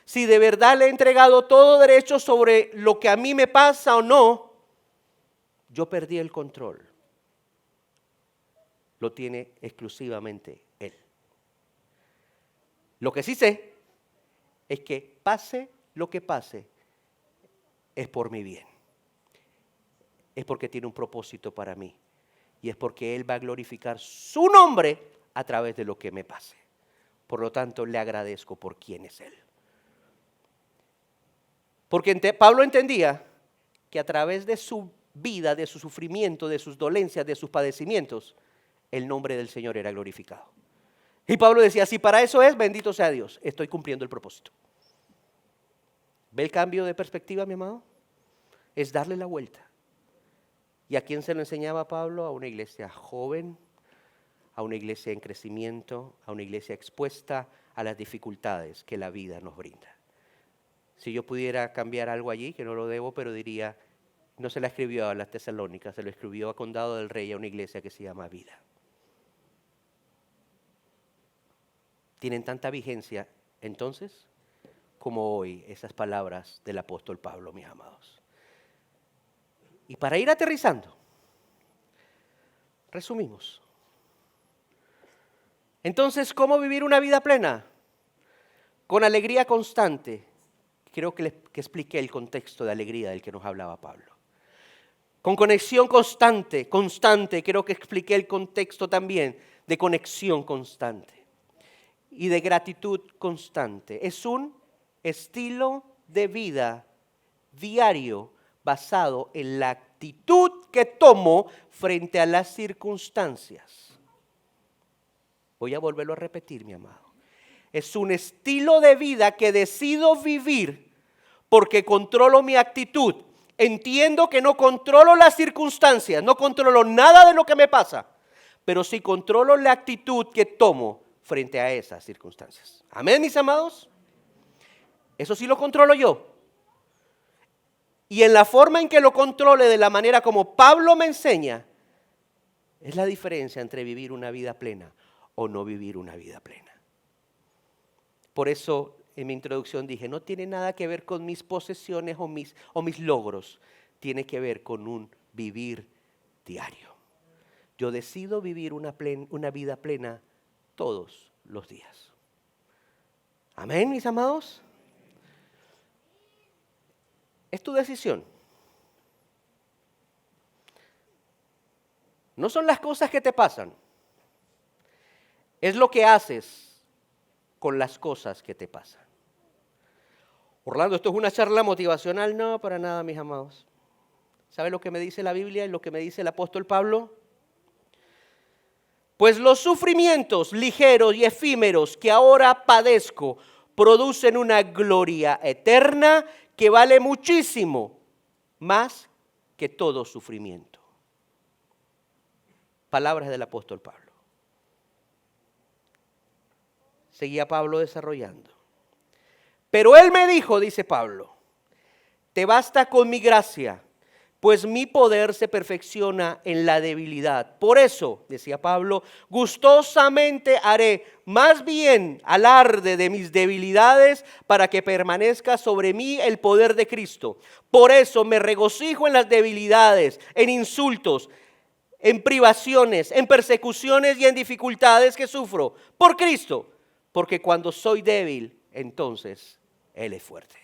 si de verdad le he entregado todo derecho sobre lo que a mí me pasa o no, yo perdí el control. Lo tiene exclusivamente Él. Lo que sí sé es que pase lo que pase, es por mi bien. Es porque tiene un propósito para mí. Y es porque Él va a glorificar su nombre a través de lo que me pase. Por lo tanto, le agradezco por quién es Él. Porque Pablo entendía que a través de su vida, de su sufrimiento, de sus dolencias, de sus padecimientos, el nombre del Señor era glorificado. Y Pablo decía, si para eso es, bendito sea Dios, estoy cumpliendo el propósito. ¿Ve el cambio de perspectiva, mi amado? Es darle la vuelta. ¿Y a quién se lo enseñaba Pablo? A una iglesia joven, a una iglesia en crecimiento, a una iglesia expuesta a las dificultades que la vida nos brinda. Si yo pudiera cambiar algo allí, que no lo debo, pero diría, no se la escribió a las Tesalónicas, se lo escribió a Condado del Rey, a una iglesia que se llama Vida. Tienen tanta vigencia entonces como hoy esas palabras del apóstol Pablo, mis amados. Y para ir aterrizando, resumimos. Entonces, ¿cómo vivir una vida plena? Con alegría constante. Creo que expliqué el contexto de alegría del que nos hablaba Pablo. Con conexión constante, creo que expliqué el contexto también de conexión constante. Y de gratitud constante. Es un estilo de vida diario basado en la actitud que tomo frente a las circunstancias. Voy a volverlo a repetir, mi amado. Es un estilo de vida que decido vivir porque controlo mi actitud. Entiendo que no controlo las circunstancias, no controlo nada de lo que me pasa, pero sí controlo la actitud que tomo frente a esas circunstancias. Amén, mis amados. Eso sí lo controlo yo. Y en la forma en que lo controle, de la manera como Pablo me enseña, es la diferencia entre vivir una vida plena o no vivir una vida plena. Por eso en mi introducción dije, no tiene nada que ver con mis posesiones o mis logros, tiene que ver con un vivir diario. Yo decido vivir una vida plena todos los días. Amén, mis amados. Es tu decisión. No son las cosas que te pasan. Es lo que haces con las cosas que te pasan. Orlando, ¿esto es una charla motivacional? No, para nada, mis amados. ¿Sabe lo que me dice la Biblia y lo que me dice el apóstol Pablo? Pues los sufrimientos ligeros y efímeros que ahora padezco producen una gloria eterna que vale muchísimo más que todo sufrimiento. Palabras del apóstol Pablo. Seguía Pablo desarrollando. Pero él me dijo, dice Pablo, te basta con mi gracia, pues mi poder se perfecciona en la debilidad. Por eso, decía Pablo, gustosamente haré más bien alarde de mis debilidades para que permanezca sobre mí el poder de Cristo. Por eso me regocijo en las debilidades, en insultos, en privaciones, en persecuciones y en dificultades que sufro por Cristo. Porque cuando soy débil, entonces Él es fuerte.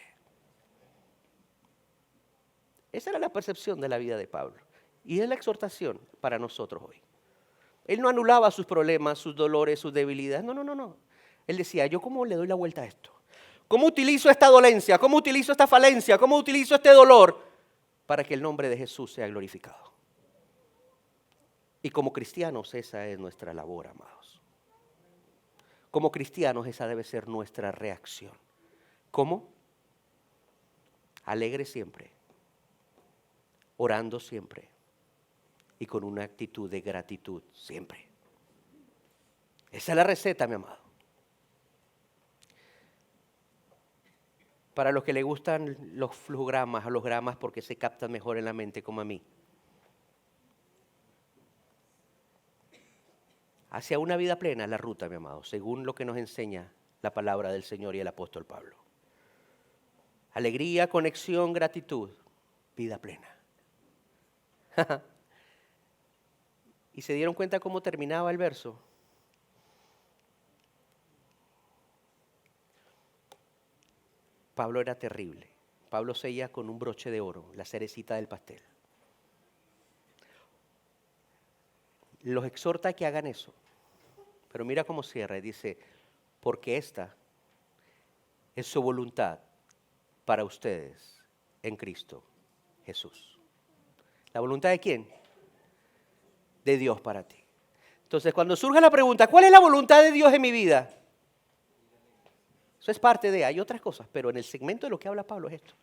Esa era la percepción de la vida de Pablo. Y es la exhortación para nosotros hoy. Él no anulaba sus problemas, sus dolores, sus debilidades. No. Él decía, ¿yo cómo le doy la vuelta a esto? ¿Cómo utilizo esta dolencia? ¿Cómo utilizo esta falencia? ¿Cómo utilizo este dolor? Para que el nombre de Jesús sea glorificado. Y como cristianos esa es nuestra labor, amados. Como cristianos esa debe ser nuestra reacción. ¿Cómo? Alegre siempre, orando siempre y con una actitud de gratitud siempre. Esa es la receta, mi amado. Para los que le gustan los flujogramas, hologramas, porque se captan mejor en la mente, como a mí. Hacia una vida plena la ruta, mi amado, según lo que nos enseña la palabra del Señor y el apóstol Pablo. Alegría, conexión, gratitud, vida plena. ¿Y se dieron cuenta cómo terminaba el verso? Pablo era terrible. Pablo seguía con un broche de oro, la cerecita del pastel. Los exhorta a que hagan eso. Pero mira cómo cierra y dice, porque esta es su voluntad para ustedes en Cristo Jesús. ¿La voluntad de quién? De Dios para ti. Entonces, cuando surge la pregunta, ¿cuál es la voluntad de Dios en mi vida? Eso es parte de, hay otras cosas, pero en el segmento de lo que habla Pablo es esto.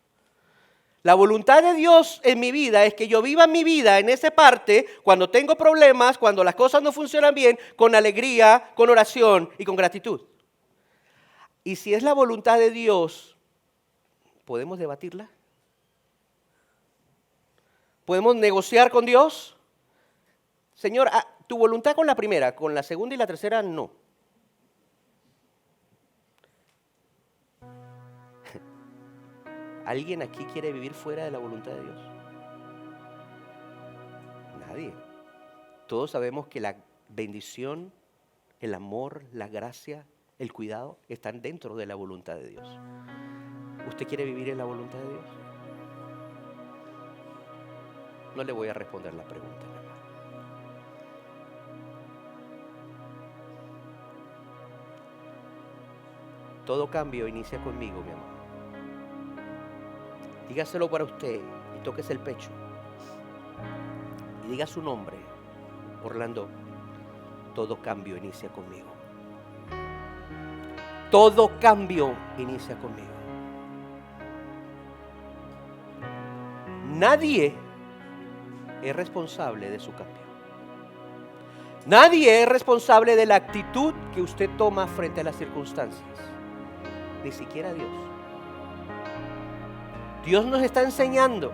La voluntad de Dios en mi vida es que yo viva mi vida en esa parte, cuando tengo problemas, cuando las cosas no funcionan bien, con alegría, con oración y con gratitud. Y si es la voluntad de Dios, ¿podemos debatirla? ¿Podemos negociar con Dios? Señor, tu voluntad con la primera, con la segunda y la tercera, no. ¿Alguien aquí quiere vivir fuera de la voluntad de Dios? Nadie. Todos sabemos que la bendición, el amor, la gracia, el cuidado están dentro de la voluntad de Dios. ¿Usted quiere vivir en la voluntad de Dios? No le voy a responder la pregunta. Todo cambio inicia conmigo, mi amor. Dígaselo para usted tóquese el pecho y diga su nombre. Orlando, todo cambio inicia conmigo. Todo cambio inicia conmigo. Nadie es responsable de su cambio. Nadie es responsable de la actitud que usted toma frente a las circunstancias. Ni siquiera Dios. Dios nos está enseñando.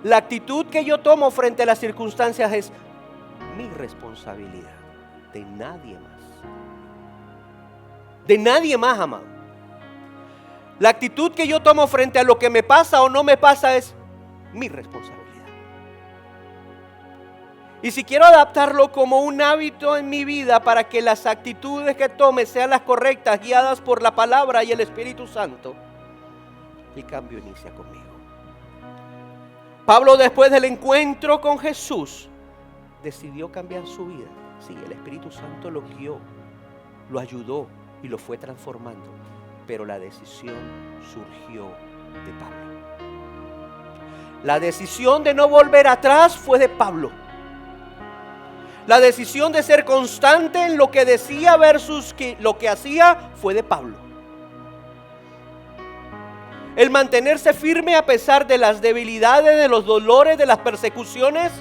La actitud que yo tomo frente a las circunstancias es mi responsabilidad, de nadie más. De nadie más, amado. La actitud que yo tomo frente a lo que me pasa o no me pasa es mi responsabilidad. Y si quiero adaptarlo como un hábito en mi vida para que las actitudes que tome sean las correctas, guiadas por la palabra y el Espíritu Santo, el cambio inicia conmigo. Pablo, después del encuentro con Jesús, decidió cambiar su vida. Sí, el Espíritu Santo lo guió, lo ayudó y lo fue transformando. Pero la decisión surgió de Pablo. La decisión de no volver atrás fue de Pablo. La decisión de ser constante en lo que decía versus lo que hacía fue de Pablo. El mantenerse firme a pesar de las debilidades, de los dolores, de las persecuciones,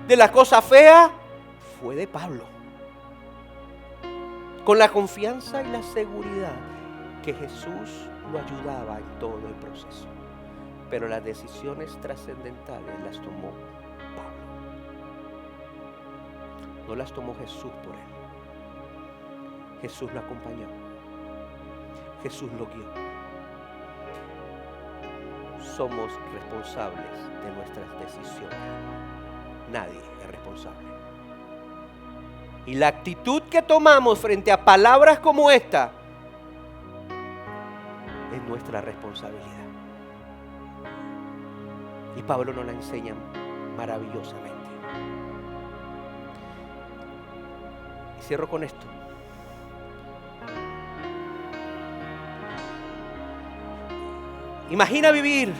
de la cosa fea, fue de Pablo. Con la confianza y la seguridad que Jesús lo ayudaba en todo el proceso. Pero las decisiones trascendentales las tomó Pablo. No las tomó Jesús por él. Jesús lo acompañó. Jesús lo guió. Somos responsables de nuestras decisiones. Nadie es responsable. Y la actitud que tomamos frente a palabras como esta es nuestra responsabilidad. Y Pablo nos la enseña maravillosamente. Y cierro con esto. Imagina vivir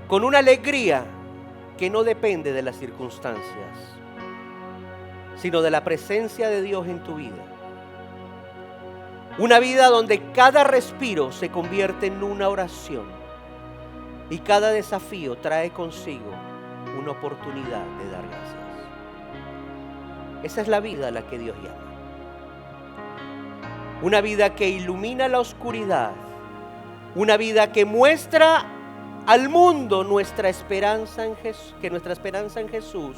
con una alegría que no depende de las circunstancias, sino de la presencia de Dios en tu vida. Una vida donde cada respiro se convierte en una oración y cada desafío trae consigo una oportunidad de dar gracias. Esa es la vida a la que Dios llama. Una vida que ilumina la oscuridad. Una vida que muestra al mundo nuestra esperanza en Jesús, que nuestra esperanza en Jesús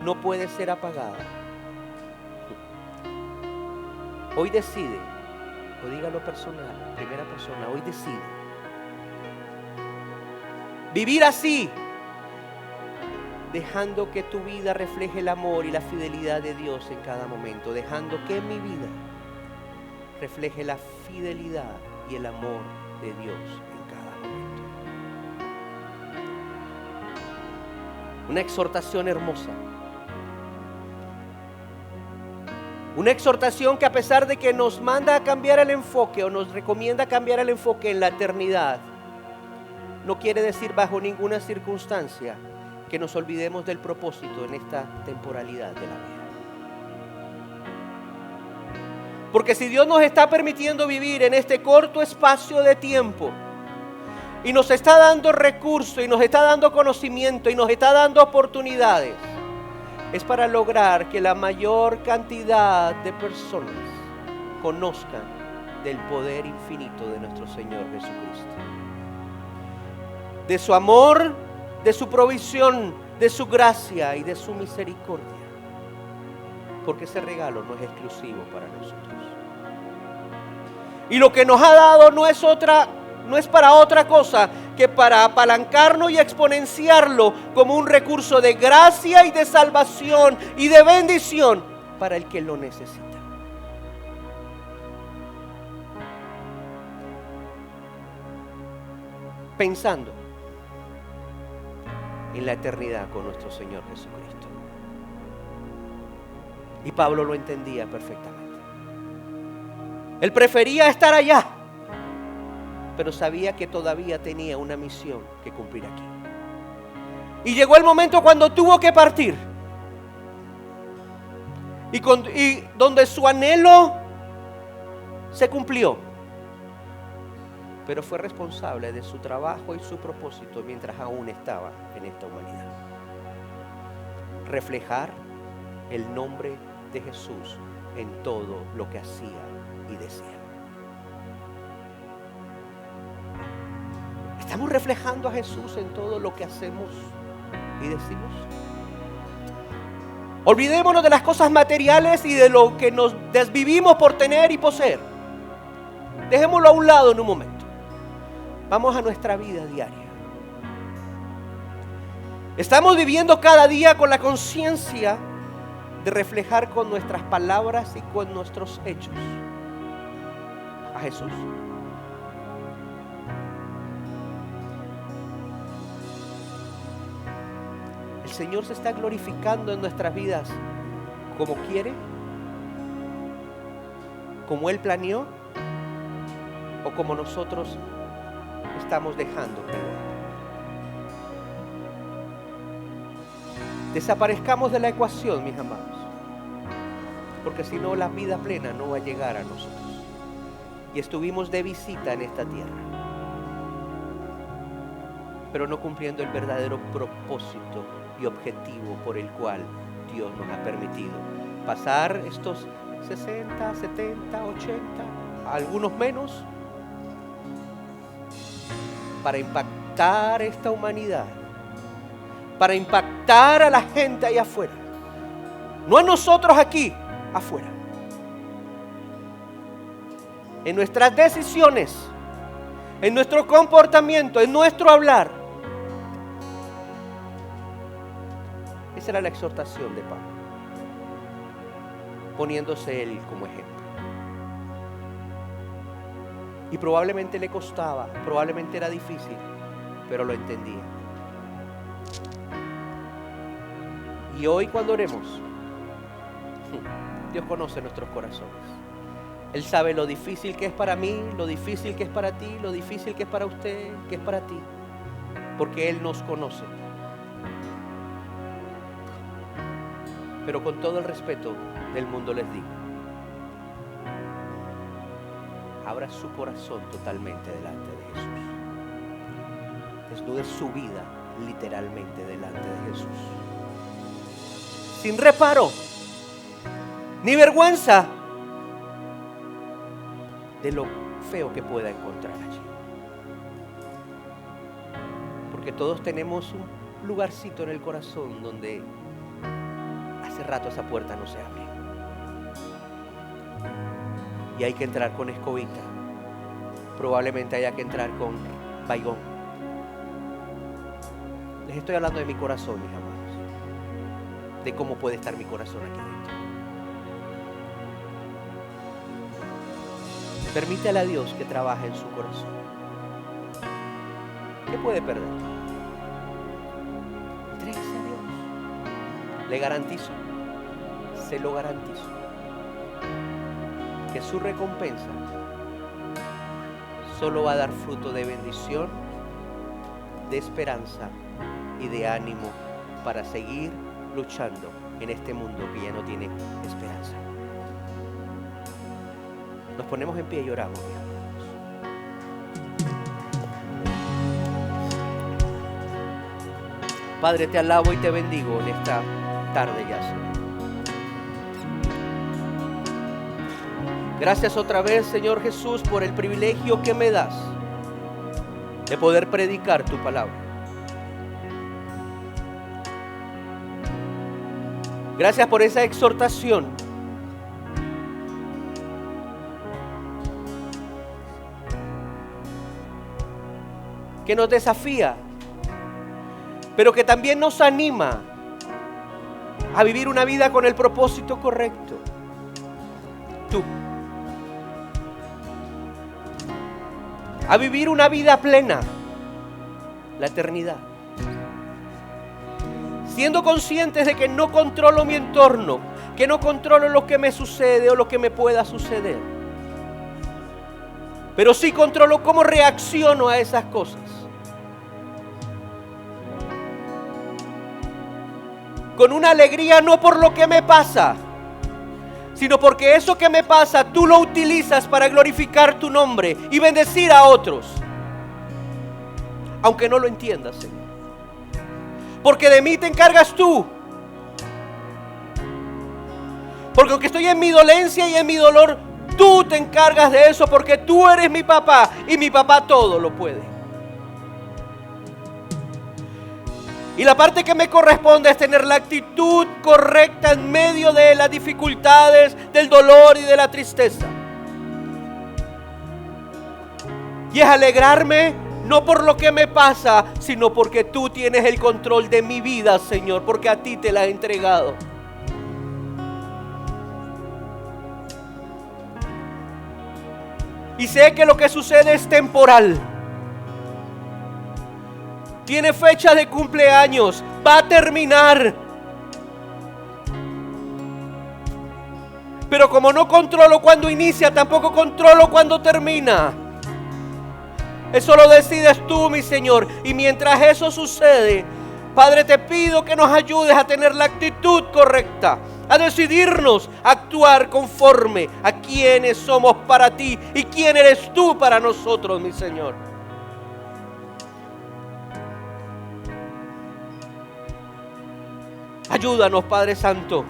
no puede ser apagada. Hoy decide, o dígalo personal, primera persona, hoy decide vivir así, dejando que tu vida refleje el amor y la fidelidad de Dios en cada momento, dejando que mi vida refleje la fidelidad y el amor de Dios en cada momento. Una exhortación hermosa. Una exhortación que, a pesar de que nos manda a cambiar el enfoque o nos recomienda cambiar el enfoque en la eternidad, no quiere decir bajo ninguna circunstancia que nos olvidemos del propósito en esta temporalidad de la vida. Porque si Dios nos está permitiendo vivir en este corto espacio de tiempo y nos está dando recursos y nos está dando conocimiento y nos está dando oportunidades, es para lograr que la mayor cantidad de personas conozcan del poder infinito de nuestro Señor Jesucristo. De su amor, de su provisión, de su gracia y de su misericordia. Porque ese regalo no es exclusivo para nosotros. Y lo que nos ha dado no es para otra cosa que para apalancarnos y exponenciarlo como un recurso de gracia y de salvación y de bendición para el que lo necesita. Pensando en la eternidad con nuestro Señor Jesucristo. Y Pablo lo entendía perfectamente. Él prefería estar allá pero sabía que todavía tenía una misión que cumplir aquí. Y llegó el momento cuando tuvo que partir. Y donde su anhelo se cumplió. Pero fue responsable de su trabajo y su propósito mientras aún estaba en esta humanidad. Reflejar el nombre de Jesús en todo lo que hacía y decía. ¿Estamos reflejando a Jesús en todo lo que hacemos y decimos? Olvidémonos de las cosas materiales y de lo que nos desvivimos por tener y poseer. Dejémoslo a un lado en un momento. Vamos a nuestra vida diaria. Estamos viviendo cada día con la conciencia de reflejar con nuestras palabras y con nuestros hechos a Jesús. ¿El Señor se está glorificando en nuestras vidas como quiere? ¿Como Él planeó? ¿O como nosotros estamos dejando que lo haga? Desaparezcamos de la ecuación, mis amados, porque si no, la vida plena no va a llegar a nosotros. Y estuvimos de visita en esta tierra, pero no cumpliendo el verdadero propósito y objetivo por el cual Dios nos ha permitido pasar estos 60, 70, 80, algunos menos, para impactar esta humanidad, para impactar a la gente allá afuera, no a nosotros aquí, afuera. En nuestras decisiones, en nuestro comportamiento, en nuestro hablar. Esa era la exhortación de Pablo, poniéndose él como ejemplo. Y probablemente le costaba, probablemente era difícil, pero lo entendía. Y hoy cuando oremos, Dios conoce nuestros corazones. Él sabe lo difícil que es para mí, lo difícil que es para ti, lo difícil que es para usted, que es para ti. Porque Él nos conoce. Pero con todo el respeto del mundo les digo, abra su corazón totalmente delante de Jesús. Desnude su vida literalmente delante de Jesús. Sin reparo, ni vergüenza de lo feo que pueda encontrar allí. Porque todos tenemos un lugarcito en el corazón donde hace rato esa puerta no se abre. Y hay que entrar con escobita. Probablemente haya que entrar con baigón. Les estoy hablando de mi corazón, mis amados. De cómo puede estar mi corazón aquí dentro. Permítale a Dios que trabaje en su corazón. ¿Qué puede perder? Entréguese a Dios. Le garantizo, se lo garantizo, que su recompensa solo va a dar fruto de bendición, de esperanza y de ánimo para seguir luchando en este mundo que ya no tiene esperanza. Nos ponemos en pie y oramos, mis amados. Padre, te alabo y te bendigo en esta tarde ya, Señor. Gracias otra vez, Señor Jesús, por el privilegio que me das de poder predicar tu palabra. Gracias por esa exhortación que nos desafía, pero que también nos anima a vivir una vida con el propósito correcto. Tú. A vivir una vida plena, la eternidad. Siendo conscientes de que no controlo mi entorno, que no controlo lo que me sucede o lo que me pueda suceder. pero sí controlo cómo reacciono a esas cosas. Con una alegría no por lo que me pasa, sino porque eso que me pasa tú lo utilizas para glorificar tu nombre y bendecir a otros. Aunque no lo entiendas, Señor. Porque de mí te encargas tú. Porque aunque estoy en mi dolencia y en mi dolor, tú te encargas de eso, porque tú eres mi papá y mi papá todo lo puede. Y la parte que me corresponde es tener la actitud correcta en medio de las dificultades, del dolor y de la tristeza. Y es alegrarme no por lo que me pasa, sino porque tú tienes el control de mi vida, Señor, porque a ti te la he entregado. Y sé que lo que sucede es temporal. Tiene fecha de cumpleaños. Va a terminar. Pero como no controlo cuando inicia, tampoco controlo cuando termina. Eso lo decides tú, mi Señor. Y mientras eso sucede, Padre, te pido que nos ayudes a tener la actitud correcta, a decidirnos a actuar conforme a quienes somos para ti y quién eres tú para nosotros, mi Señor. Ayúdanos, Padre Santo.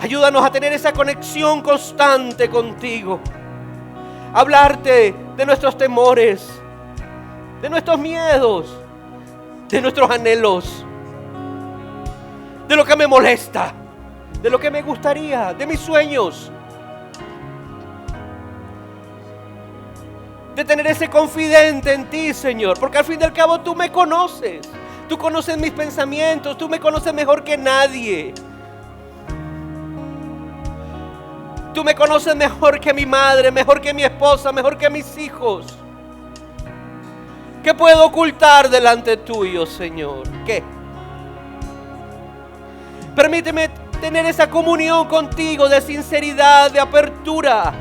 Ayúdanos a tener esa conexión constante contigo. Hablarte de nuestros temores, de nuestros miedos, de nuestros anhelos, de lo que me molesta, de lo que me gustaría, de mis sueños. De tener ese confidente en ti, Señor, porque al fin y al cabo tú me conoces. Tú conoces mis pensamientos, tú me conoces mejor que nadie. Tú me conoces mejor que mi madre, mejor que mi esposa, mejor que mis hijos. ¿Qué puedo ocultar delante tuyo, Señor? ¿Qué? Permíteme tener esa comunión contigo de sinceridad, de apertura.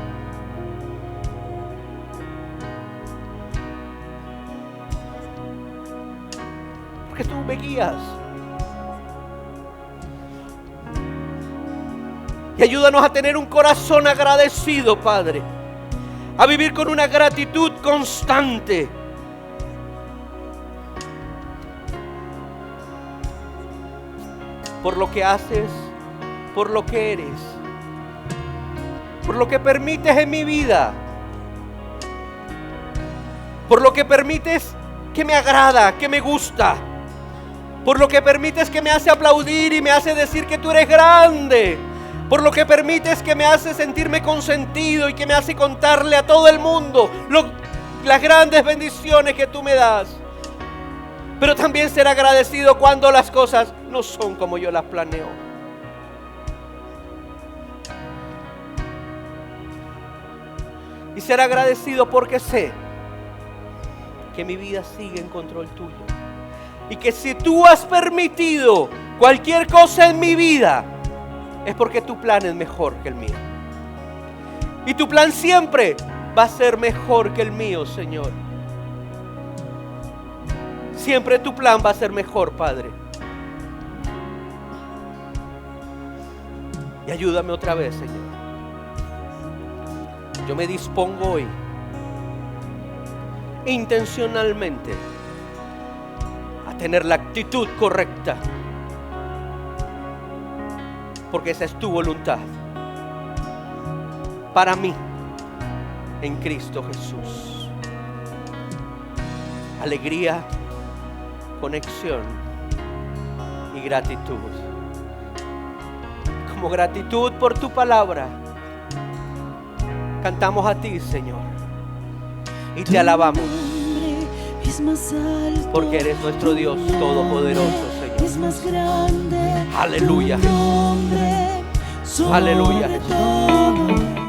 Porque tú me guías. Y ayúdanos a tener un corazón agradecido, Padre. A vivir con una gratitud constante. Por lo que haces, por lo que eres, por lo que permites en mi vida, por lo que permites que me agrada, que me gusta, por lo que permites que me hace aplaudir y me hace decir que tú eres grande, por lo que permites que me hace sentirme consentido y que me hace contarle a todo el mundo las grandes bendiciones que tú me das. Pero también ser agradecido cuando las cosas no son como yo las planeo. Y ser agradecido porque sé que mi vida sigue en control tuyo. Y que si tú has permitido cualquier cosa en mi vida, es porque tu plan es mejor que el mío. Y tu plan siempre va a ser mejor que el mío, Señor. Siempre tu plan va a ser mejor, Padre. Y ayúdame otra vez, Señor. Yo me dispongo hoy, intencionalmente, a tener la actitud correcta. Porque esa es tu voluntad para mí en Cristo Jesús. Alegría, conexión y gratitud. Como gratitud por tu palabra, cantamos a ti, Señor, y te alabamos, porque eres nuestro Dios todopoderoso, Señor. Aleluya. Aleluya, Jesús.